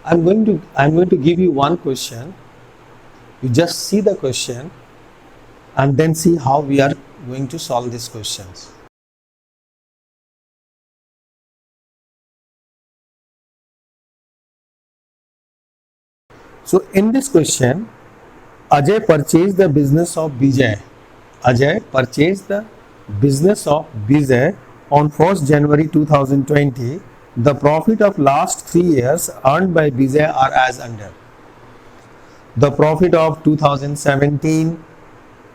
I'm going to give you one question. You just see the question and then see how we are going to solve these questions. So in this question, Ajay purchased the business of Bijay. Ajay purchased the business of Bijay on 1st January 2020. The profit of last 3 years earned by Bijay are as under. The profit of 2017,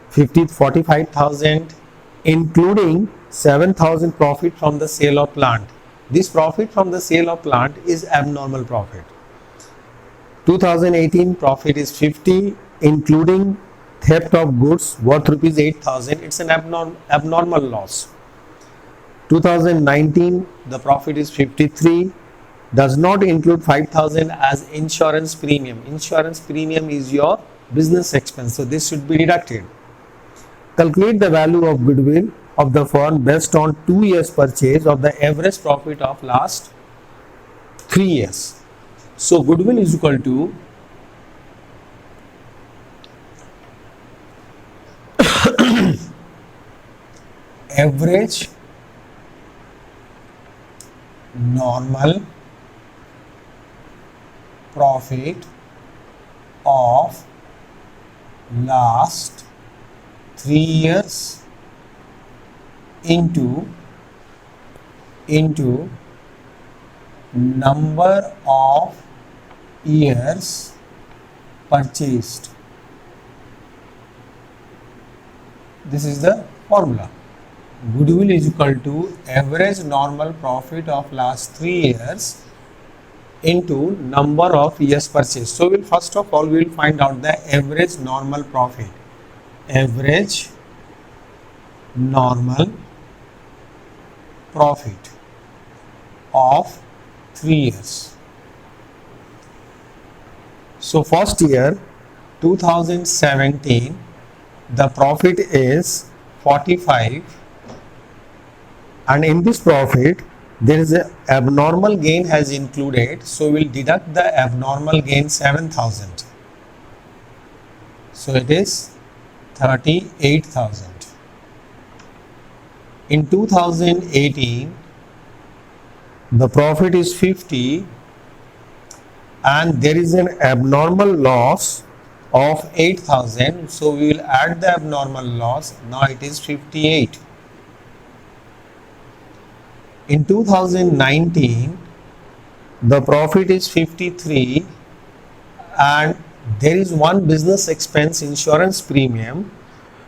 45,000, including 7,000 profit from the sale of plant. This profit from the sale of plant is abnormal profit. 2018 profit is 50, including theft of goods worth rupees 8,000. It's an abnormal loss. 2019 the profit is 53, does not include 5,000 as insurance premium. Insurance premium is your business expense, so this should be deducted. Calculate the value of goodwill of the firm based on 2 years purchase of the average profit of last 3 years. So goodwill is equal to average normal profit of last 3 years into number of years purchased. This is the formula. Goodwill is equal to average normal profit of last 3 years into number of years purchased. So first of all we will find out the average normal profit. Average normal profit of 3 years. So first year 2017 the profit is 45, and in this profit there is a abnormal gain has included, so we will deduct the abnormal gain 7,000. So it is 38,000. In 2018 the profit is 50 and there is an abnormal loss of 8,000, so we will add the abnormal loss. Now it is 58. In 2019 the profit is 53 and there is one business expense, insurance premium,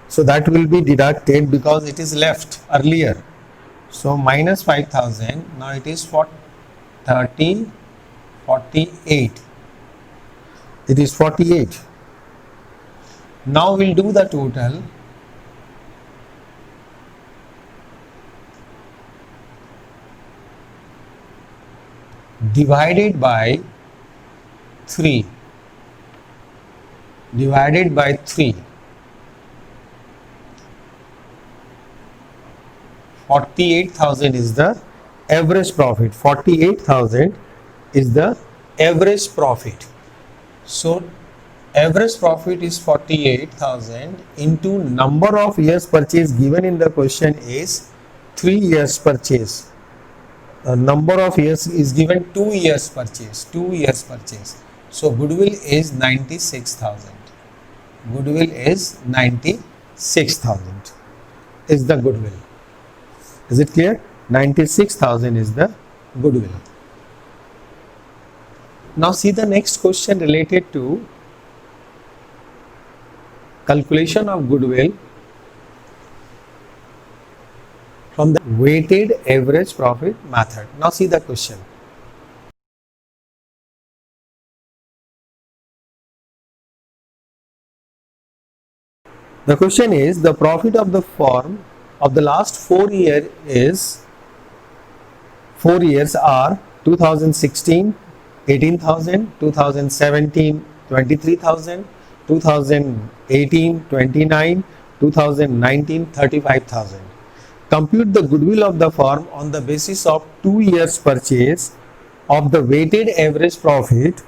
so that will be deducted because it is left earlier. So minus 5,000, now it is 48. It is 48. Now we'll do the total. Divided by 3. Divided by 3. 48,000 is the average profit. 48,000 is the average profit. So average profit is 48,000 into number of years purchase given in the question is 3 years purchase. Number of years is given 2 years purchase. 2 years purchase. So goodwill is 96,000. Goodwill is 96,000 is the goodwill. Is it clear? 96,000 is the goodwill. Now see the next question related to calculation of goodwill from the weighted average profit method. Now see the question. The question is the profit of the firm of the last 4 years are 2016 18,000, 2017 23,000, 2018 29, 2019 35,000. Compute the goodwill of the firm on the basis of 2 years purchase of the weighted average profit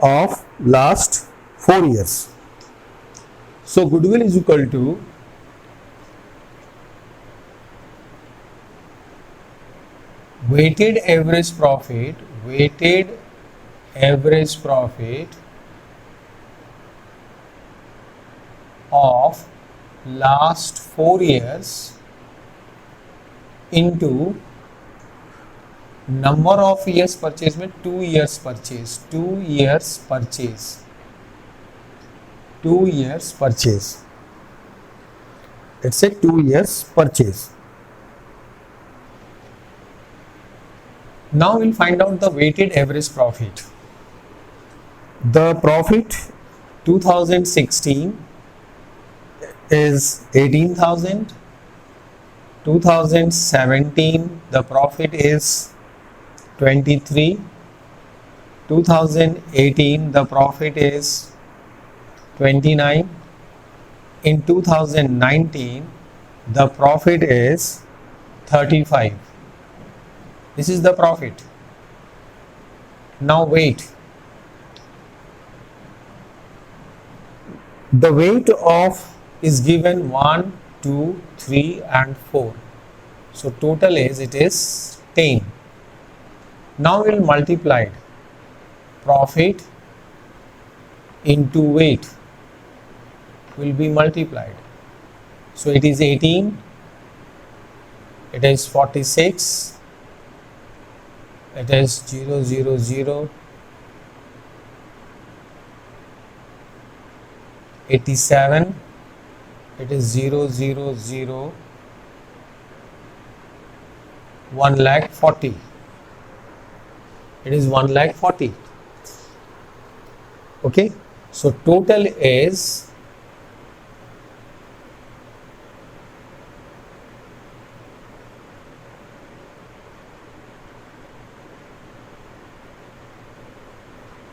of last 4 years. So goodwill is equal to weighted average profit of last 4 years into number of years purchase में 2 years purchase, 2 years purchase. Let's say 2 years purchase. Now we'll find out the weighted average profit. The profit 2016 is 18,000. 2017 the profit is 23. 2018 the profit is 29. In 2019 the profit is 35. This is the profit. Now weight. The weight of is given 1, 2, 3 and 4. So total is, it is 10. Now we will multiply it. Profit into weight will be multiplied. So it is 18, it is 46, it is 0, 0, 0, 87, it is 0, 0, 0, 1,40,000. It is 1,40,000. Okay, so total is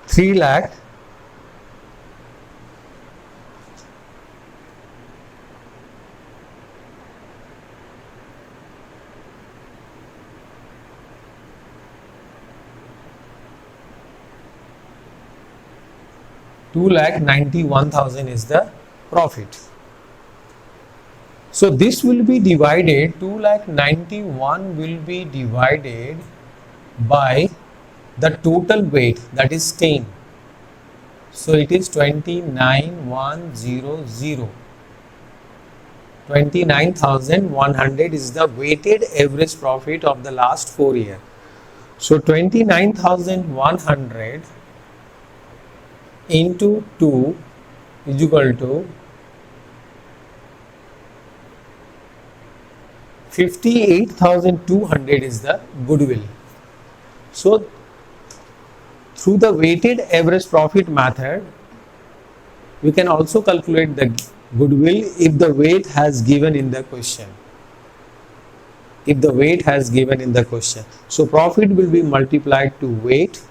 3 lakh 2,91,000 is the profit. So this will be divided, 2,91,000 will be divided by the total weight, that is 10. So it is 29,100. 29,100 is the weighted average profit of the last 4 years. So 29,100 into 2 is equal to 58,200 is the goodwill. So through the weighted average profit method, we can also calculate the goodwill if the weight has given in the question. So profit will be multiplied to weight,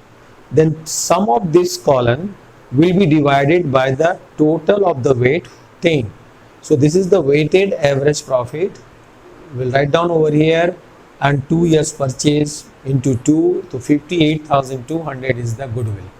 then sum of this column will be divided by the total of the weight 10. So this is the weighted average profit. We'll write down over here, and 2 years purchase into 2, so 58,200 is the goodwill.